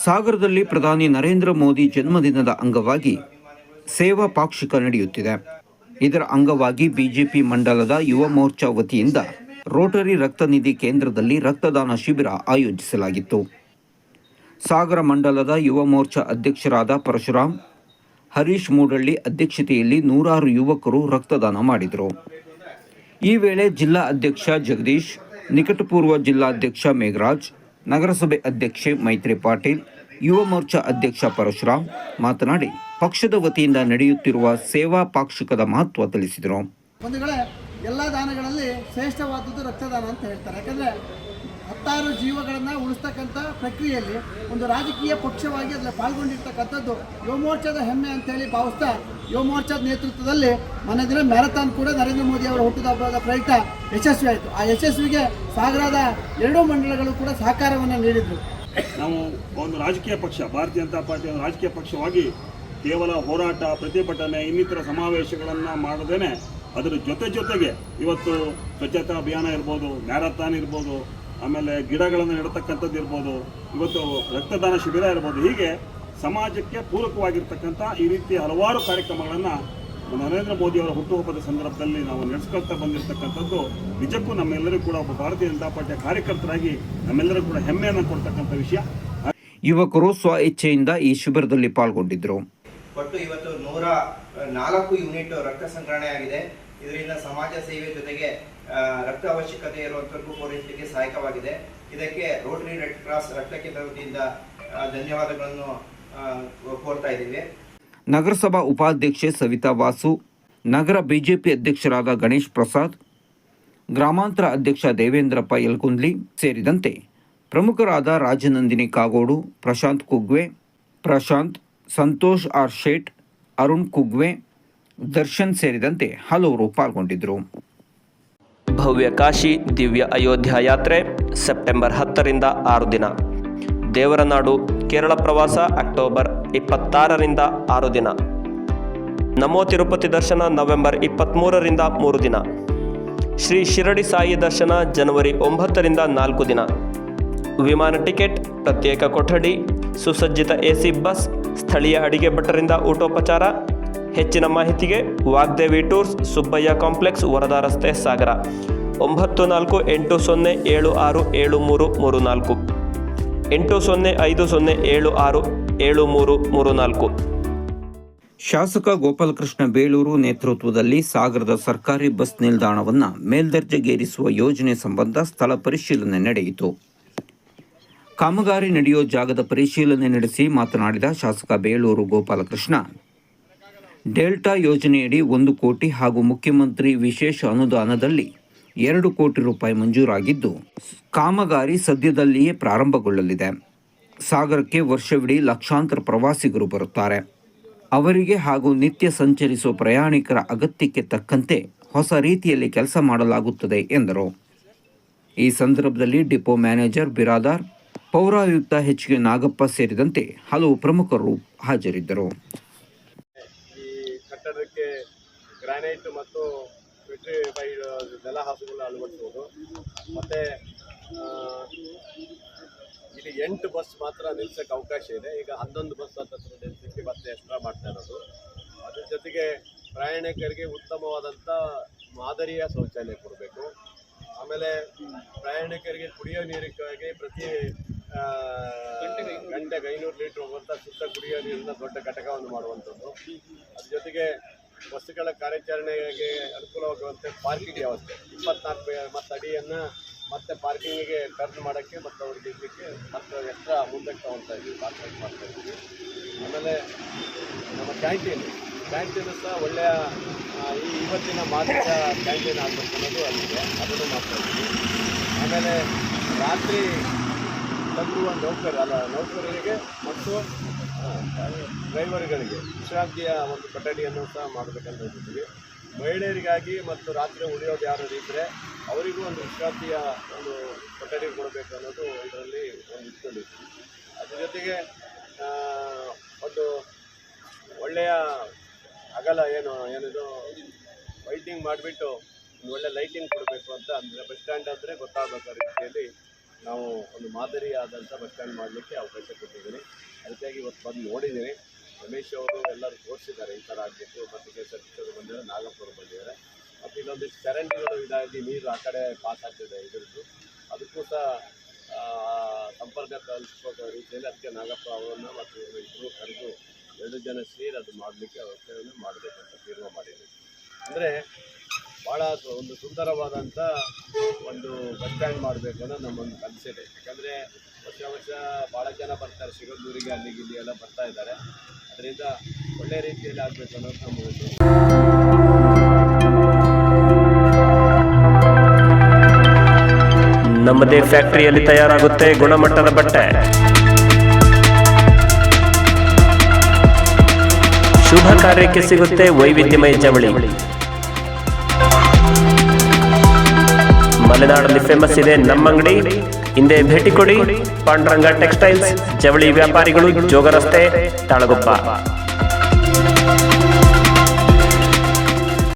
ಸಾಗರದಲ್ಲಿ ಪ್ರಧಾನಿ ನರೇಂದ್ರ ಮೋದಿ ಜನ್ಮದಿನದ ಅಂಗವಾಗಿ ಸೇವಾ ಪಾಕ್ಷಿಕ ನಡೆಯುತ್ತಿದೆ. ಇದರ ಅಂಗವಾಗಿ ಬಿಜೆಪಿ ಮಂಡಲದ ಯುವ ಮೋರ್ಚಾ ವತಿಯಿಂದ ರೋಟರಿ ರಕ್ತನಿಧಿ ಕೇಂದ್ರದಲ್ಲಿ ರಕ್ತದಾನ ಶಿಬಿರ ಆಯೋಜಿಸಲಾಗಿತ್ತು. ಸಾಗರ ಮಂಡಲದ ಯುವ ಮೋರ್ಚಾ ಅಧ್ಯಕ್ಷರಾದ ಪರಶುರಾಮ್, ಹರೀಶ್ ಮೂಡಳ್ಳಿ ಅಧ್ಯಕ್ಷತೆಯಲ್ಲಿ ನೂರಾರು ಯುವಕರು ರಕ್ತದಾನ ಮಾಡಿದರು. ಈ ವೇಳೆ ಜಿಲ್ಲಾ ಅಧ್ಯಕ್ಷ ಜಗದೀಶ್, ನಿಕಟಪೂರ್ವ ಜಿಲ್ಲಾಧ್ಯಕ್ಷ ಮೇಘರಾಜ್, ನಗರಸಭೆ ಅಧ್ಯಕ್ಷೆ ಮೈತ್ರಿ ಪಾಟೀಲ್, ಯುವ ಮೋರ್ಚಾ ಅಧ್ಯಕ್ಷ ಪರಶುರಾಮ್ ಮಾತನಾಡಿ ಪಕ್ಷದ ವತಿಯಿಂದ ನಡೆಯುತ್ತಿರುವ ಸೇವಾ ಪಾಕ್ಷಿಕದ ಮಹತ್ವ ತಿಳಿಸಿದರು. ಎಲ್ಲ ದಾನಗಳಲ್ಲಿ ಶ್ರೇಷ್ಠವಾದದ್ದು ರಕ್ತದಾನ ಅಂತ ಹೇಳ್ತಾರೆ. ಯಾಕಂದರೆ 10 ಜೀವಗಳನ್ನು ಉಳಿಸ್ತಕ್ಕಂಥ ಪ್ರಕ್ರಿಯೆಯಲ್ಲಿ ಒಂದು ರಾಜಕೀಯ ಪಕ್ಷವಾಗಿ ಅದರಲ್ಲಿ ಪಾಲ್ಗೊಂಡಿರ್ತಕ್ಕಂಥದ್ದು ಯುವ ಮೋರ್ಚಾದ ಹೆಮ್ಮೆ ಅಂತೇಳಿ ಭಾವಿಸ್ತಾ, ಯುವ ಮೋರ್ಚಾದ ನೇತೃತ್ವದಲ್ಲಿ ಮೊನ್ನೆ ದಿನ ಮ್ಯಾರಥಾನ್ ಕೂಡ ನರೇಂದ್ರ ಮೋದಿ ಅವರ ಹುಟ್ಟುಹಬ್ಬದ ಪ್ರಯುಕ್ತ ಯಶಸ್ವಿ ಆಯಿತು. ಆ ಯಶಸ್ವಿಗೆ ಸಾಗರದ 2 ಮಂಡಳಗಳು ಕೂಡ ಸಹಕಾರವನ್ನು ನೀಡಿದರು. ನಾವು ಒಂದು ರಾಜಕೀಯ ಪಕ್ಷ, ಭಾರತೀಯ ಜನತಾ ಪಾರ್ಟಿ ಒಂದು ರಾಜಕೀಯ ಪಕ್ಷವಾಗಿ ಕೇವಲ ಹೋರಾಟ, ಪ್ರತಿಭಟನೆ, ಇನ್ನಿತರ ಸಮಾವೇಶಗಳನ್ನು ಮಾಡದೇನೆ ಅದರ ಜೊತೆಗೆ ಇವತ್ತು ಸ್ವಚ್ಛತಾ ಅಭಿಯಾನ ಇರ್ಬೋದು, ಮ್ಯಾರಥಾನ್ ಇರ್ಬೋದು, ಆಮೇಲೆ ಗಿಡಗಳನ್ನು ನೆಡತಕ್ಕಂಥದ್ದು ಇರ್ಬೋದು, ಇವತ್ತು ರಕ್ತದಾನ ಶಿಬಿರ ಇರ್ಬೋದು, ಹೀಗೆ ಸಮಾಜಕ್ಕೆ ಪೂರಕವಾಗಿರ್ತಕ್ಕಂಥ ಈ ರೀತಿ ಹಲವಾರು ಕಾರ್ಯಕ್ರಮಗಳನ್ನು ನರೇಂದ್ರ ಮೋದಿ ಅವರ ಹುಟ್ಟುಹಬ್ಬದ ಸಂದರ್ಭದಲ್ಲಿ ನಾವು ನಡೆಸ್ಕೊಳ್ತಾ ಬಂದಿರತಕ್ಕಂಥದ್ದು ನಿಜಕ್ಕೂ ನಮ್ಮೆಲ್ಲರಿಗೂ ಕೂಡ ಒಬ್ಬ ಭಾರತೀಯ ಜನತಾ ಪಾರ್ಟಿಯ ಕಾರ್ಯಕರ್ತರಾಗಿ ನಮ್ಮೆಲ್ಲರಿಗೂ ಕೂಡ ಹೆಮ್ಮೆಯನ್ನು ಕೊಡ್ತಕ್ಕಂಥ ವಿಷಯ. ಯುವಕರು ಸ್ವ ಇಚ್ಛೆಯಿಂದ ಈ ಶಿಬಿರದಲ್ಲಿ ಪಾಲ್ಗೊಂಡಿದ್ದರು. ಒಟ್ಟು ಇವತ್ತು 104 ಯೂನಿಟ್ ರಕ್ತ ಸಂಗ್ರಹಣೆ ಆಗಿದೆ. ಇದರಿಂದ ಸಮಾಜ ಸೇವೆ ಜೊತೆಗೆ ರಕ್ತ ಅವಶ್ಯಕತೆ ಇರುವಂತವರಿಗೂ ಪೂರೈಸಲಿಕ್ಕೆ ಸಹಾಯಕವಾಗಿದೆ. ಇದಕ್ಕೆ ರೋಟರಿ ರೆಡ್ ಕ್ರಾಸ್ ರಕ್ತ ಕೇಂದ್ರ ವತಿಯಿಂದ ಧನ್ಯವಾದಗಳನ್ನು ಕೋರ್ತಾ ಇದ್ದೀವಿ. ನಗರಸಭಾ ಉಪಾಧ್ಯಕ್ಷೆ ಸವಿತಾ ವಾಸು, ನಗರ ಬಿಜೆಪಿ ಅಧ್ಯಕ್ಷರಾದ ಗಣೇಶ್ ಪ್ರಸಾದ್, ಗ್ರಾಮಾಂತರ ಅಧ್ಯಕ್ಷ ದೇವೇಂದ್ರಪ್ಪ ಯಲ್ಕುಂದ್ಲಿ ಸೇರಿದಂತೆ ಪ್ರಮುಖರಾದ ರಾಜನಂದಿನಿ ಕಾಗೋಡು, ಪ್ರಶಾಂತ್ ಕುಗ್ವೆ, ಸಂತೋಷ್ ಆರ್ ಶೇಟ್, ಅರುಣ್ ಕುಗ್ವೆ, ದರ್ಶನ್ ಸೇರಿದಂತೆ ಹಲವರು ಪಾಲ್ಗೊಂಡಿದ್ದರು. ಭವ್ಯ ಕಾಶಿ ದಿವ್ಯ ಅಯೋಧ್ಯ ಯಾತ್ರೆ ಸೆಪ್ಟೆಂಬರ್ 10ರಿಂದ 6 ದಿನ. ದೇವರನಾಡು ಕೇರಳ ಪ್ರವಾಸ ಅಕ್ಟೋಬರ್ 26ರಿಂದ 6 ದಿನ. ನಮೋ ತಿರುಪತಿ ದರ್ಶನ ನವೆಂಬರ್ 23ರಿಂದ 3 ದಿನ. ಶ್ರೀ ಶಿರಡಿ ಸಾಯಿ ದರ್ಶನ ಜನವರಿ 9ರಿಂದ 4 ದಿನ. ವಿಮಾನ ಟಿಕೆಟ್, ಪ್ರತ್ಯೇಕ ಕೊಠಡಿ, ಸುಸಜ್ಜಿತ ಎಸಿ ಬಸ್, ಸ್ಥಳೀಯ ಅಡಿಗೆ ಭಟ್ಟರಿಂದ ಊಟೋಪಚಾರ. ಹೆಚ್ಚಿನ ಮಾಹಿತಿಗೆ ವಾಗ್ದೇವಿ ಟೂರ್ಸ್, ಸುಬ್ಬಯ್ಯ ಕಾಂಪ್ಲೆಕ್ಸ್, ವರದಾ ರಸ್ತೆ, ಸಾಗರ. 9480767334, 8050767334. ಶಾಸಕ ಗೋಪಾಲಕೃಷ್ಣ ಬೇಳೂರು ನೇತೃತ್ವದಲ್ಲಿ ಸಾಗರದ ಸರ್ಕಾರಿ ಬಸ್ ನಿಲ್ದಾಣವನ್ನು ಮೇಲ್ದರ್ಜೆಗೇರಿಸುವ ಯೋಜನೆ ಸಂಬಂಧ ಸ್ಥಳ ಪರಿಶೀಲನೆ ನಡೆಯಿತು. ಕಾಮಗಾರಿ ನಡೆಯೋ ಜಾಗದ ಪರಿಶೀಲನೆ ನಡೆಸಿ ಮಾತನಾಡಿದ ಶಾಸಕ ಬೇಳೂರು ಗೋಪಾಲಕೃಷ್ಣ, ಡೆಲ್ಟಾ ಯೋಜನೆಯಡಿ 1 ಕೋಟಿ ಹಾಗೂ ಮುಖ್ಯಮಂತ್ರಿ ವಿಶೇಷ ಅನುದಾನದಲ್ಲಿ 2 ಕೋಟಿ ರೂಪಾಯಿ ಮಂಜೂರಾಗಿದ್ದು ಕಾಮಗಾರಿ ಸದ್ಯದಲ್ಲಿಯೇ ಪ್ರಾರಂಭಗೊಳ್ಳಲಿದೆ. ಸಾಗರಕ್ಕೆ ವರ್ಷವಿಡೀ ಲಕ್ಷಾಂತರ ಪ್ರವಾಸಿಗರು ಬರುತ್ತಾರೆ. ಅವರಿಗೆ ಹಾಗೂ ನಿತ್ಯ ಸಂಚರಿಸುವ ಪ್ರಯಾಣಿಕರ ಅಗತ್ಯಕ್ಕೆ ತಕ್ಕಂತೆ ಹೊಸ ರೀತಿಯಲ್ಲಿ ಕೆಲಸ ಮಾಡಲಾಗುತ್ತದೆ ಎಂದರು. ಈ ಸಂದರ್ಭದಲ್ಲಿ ಡಿಪೋ ಮ್ಯಾನೇಜರ್ ಬಿರಾದಾರ್, ಪೌರಾಯುಕ್ತ ಎಚ್.ಕೆ. ನಾಗಪ್ಪ ಸೇರಿದಂತೆ ಹಲವು ಪ್ರಮುಖರು ಹಾಜರಿದ್ದರು. ಈ ಕಟ್ಟಡಕ್ಕೆ ಗ್ರಾನೈಟ್ ಮತ್ತು ವಿಟ್ರಿಫೈಡ್ ನೆಲಹಾಸುಗಳನ್ನು ಅಳವಡಿಸುವುದು, ಮತ್ತು ಇಲ್ಲಿ 8 ಬಸ್ ಮಾತ್ರ ನಿಲ್ಸೋಕ್ಕೆ ಅವಕಾಶ ಇದೆ. ಈಗ 11 ಬಸ್ ಹತ್ರ ನಿಲ್ಸೋಕ್ಕೆ ಮತ್ತೆ ಎಕ್ಸ್ಟ್ರಾ ಮಾಡ್ತಾ ಇರೋದು. ಅದ್ರ ಜೊತೆಗೆ ಪ್ರಯಾಣಿಕರಿಗೆ ಉತ್ತಮವಾದಂಥ ಮಾದರಿಯ ಶೌಚಾಲಯ ಕೊಡಬೇಕು. ಆಮೇಲೆ ಪ್ರಯಾಣಿಕರಿಗೆ ಕುಡಿಯೋ ನೀರಿಗಾಗಿ ಪ್ರತಿ ಗಂಟೆಗೆ 500 ಲೀಟ್ರ್ ಹೋಗುವಂಥ ಶುದ್ಧ ಕುಡಿಯೋ ನೀರಿನ ದೊಡ್ಡ ಘಟಕವನ್ನು ಮಾಡುವಂಥದ್ದು. ಅದ್ರ ಜೊತೆಗೆ ಬಸ್ಸುಗಳ ಕಾರ್ಯಾಚರಣೆಗೆ ಅನುಕೂಲವಾಗುವಂತೆ ಪಾರ್ಕಿಂಗ್ ವ್ಯವಸ್ಥೆ 24 ಅಡಿಯನ್ನು ಮತ್ತೆ ಪಾರ್ಕಿಂಗಿಗೆ ಟರ್ನ್ ಮಾಡೋಕ್ಕೆ ಮತ್ತು ಅವ್ರಿಗೆ ಇರಲಿಕ್ಕೆ ಮತ್ತು ಎಕ್ಸ್ಟ್ರಾ ಮುಂದಕ್ಕೆ ತೊಗೊಳ್ತಾ ಇದ್ದೀವಿ, ಕಾನ್ಸಂಟ್ರೇಟ್ ಮಾಡ್ತಾ ಇದ್ದೀವಿ. ಆಮೇಲೆ ನಮ್ಮ ಕ್ಯಾಂಟೀನು ಸಹ ಒಳ್ಳೆಯ ಇವತ್ತಿನ ಮಾದರಿಯ ಕ್ಯಾಂಟೀನ್ ಆಗಬೇಕು ಅನ್ನೋದು ಅಲ್ಲಿದೆ, ಅದನ್ನು ಮಾಡ್ತಾ ಇದ್ದೀವಿ. ಆಮೇಲೆ ರಾತ್ರಿ ತಂಗುವ ನೌಕರರಿಗೆ ಮತ್ತು ಡ್ರೈವರ್ಗಳಿಗೆ ವಿಶ್ರಾಂತಿಯ ಒಂದು ಕೊಠಡಿಯನ್ನು ಸಹ ಮಾಡಬೇಕಂತ ಇದ್ದೀವಿ. ಮಹಿಳೆಯರಿಗಾಗಿ ಮತ್ತು ರಾತ್ರಿ ಉಳಿಯೋದು ಯಾರು ಇದ್ದರೆ ಅವರಿಗೂ ಒಂದು ವಿಶ್ರಾಂತಿಯ ಒಂದು ಕೊಠಡಿ ಕೊಡಬೇಕು ಅನ್ನೋದು ಇದರಲ್ಲಿ ಒಂದು ಇಟ್ಕೊಂಡಿದ್ದೀವಿ. ಅದ್ರ ಜೊತೆಗೆ ಒಂದು ಒಳ್ಳೆಯ ಅಗಲ ಏನಿದು ವೈಟಿಂಗ್ ಮಾಡಿಬಿಟ್ಟು ಒಂದು ಒಳ್ಳೆ ಲೈಟಿಂಗ್ ಕೊಡಬೇಕು ಅಂತ. ಅಂದರೆ ಬಸ್ ಸ್ಟ್ಯಾಂಡ್ ಅಂದರೆ ಗೊತ್ತಾಗಬೇಕು ರೀತಿಯಲ್ಲಿ ನಾವು ಒಂದು ಮಾದರಿಯಾದಂಥ ಬಸ್ ಸ್ಟ್ಯಾಂಡ್ ಮಾಡಲಿಕ್ಕೆ ಅವಕಾಶ ಕೊಟ್ಟಿದ್ದೀನಿ. ಅದಕ್ಕಾಗಿ ಇವತ್ತು ಬಂದು ನೋಡಿದ್ದೀನಿ. ರಮೇಶ್ ಅವರು ಎಲ್ಲರೂ ತೋರಿಸಿದ್ದಾರೆ ಈ ಥರ ಆಗಬೇಕು. ಮತ್ತು K S R T C ಬಂದಿದ್ದಾರೆ, ನಾಗಪ್ಪ ಅವರು ಬಂದಿದ್ದಾರೆ. ಮತ್ತು ಇಲ್ಲೊಂದಿಷ್ಟು ಚರಂಡಿಗಳು ಇದಾಗಿ ನೀರು ಆ ಕಡೆ ಪಾಸ್ ಆಗ್ತಿದೆ ಇದರದ್ದು, ಅದಕ್ಕೂ ಸಹ ಸಂಪರ್ಕ ಕಲ್ಪಿಸೋ ರೀತಿಯಲ್ಲಿ ಅದಕ್ಕೆ ನಾಗಪ್ಪ ಅವರನ್ನು ಮತ್ತು ಇಬ್ಬರು ಕರೆದು 2 ಜನ ಸೇರಿ ಅದು ಮಾಡಲಿಕ್ಕೆ ವ್ಯವಸ್ಥೆಯನ್ನು ಮಾಡಬೇಕಂತ ತೀರ್ಮಾನ ಮಾಡಿದ್ದೀವಿ. ಅಂದರೆ ಭಾಳ ಒಂದು ಸುಂದರವಾದಂಥ ಒಂದು ಬಸ್ ಸ್ಟ್ಯಾಂಡ್ ಮಾಡಬೇಕು ಅನ್ನೋದು ನಮ್ಮೊಂದು ಕನಸಿದೆ. ಯಾಕಂದರೆ ವರ್ಷ ಭಾಳ ಜನ ಬರ್ತಾರೆ, ಸಿಗಂದೂರಿಗೆ ಅಲ್ಲಿಗೆ ಇಲ್ಲಿ ಎಲ್ಲ ಬರ್ತಾ ಇದ್ದಾರೆ. ಅದರಿಂದ ಒಳ್ಳೆಯ ರೀತಿಯಲ್ಲಿ ಆಗಬೇಕು ಅನ್ನೋದು ನಮ್ಮ ಉದ್ದೇಶ. ನಮ್ಮದೇ ಫ್ಯಾಕ್ಟರಿಯಲ್ಲಿ ತಯಾರಾಗುತ್ತೆ ಗುಣಮಟ್ಟದ ಬಟ್ಟೆ. ಶುಭ ಕಾರ್ಯಕ್ಕೆ ಸಿಗುತ್ತೆ ವೈವಿಧ್ಯಮಯ ಜವಳಿ. ಮಲೆನಾಡಲ್ಲಿ ಫೇಮಸ್ ಇದೆ ನಮ್ಮ ಅಂಗಡಿ. ಹಿಂದೆ ಭೇಟಿ ಕೊಡಿ. ಪಾಂಡುರಂಗ ಟೆಕ್ಸ್ಟೈಲ್ಸ್, ಜವಳಿ ವ್ಯಾಪಾರಿಗಳು, ಜೋಗ ರಸ್ತೆ, ತಾಳಗುಪ್ಪ.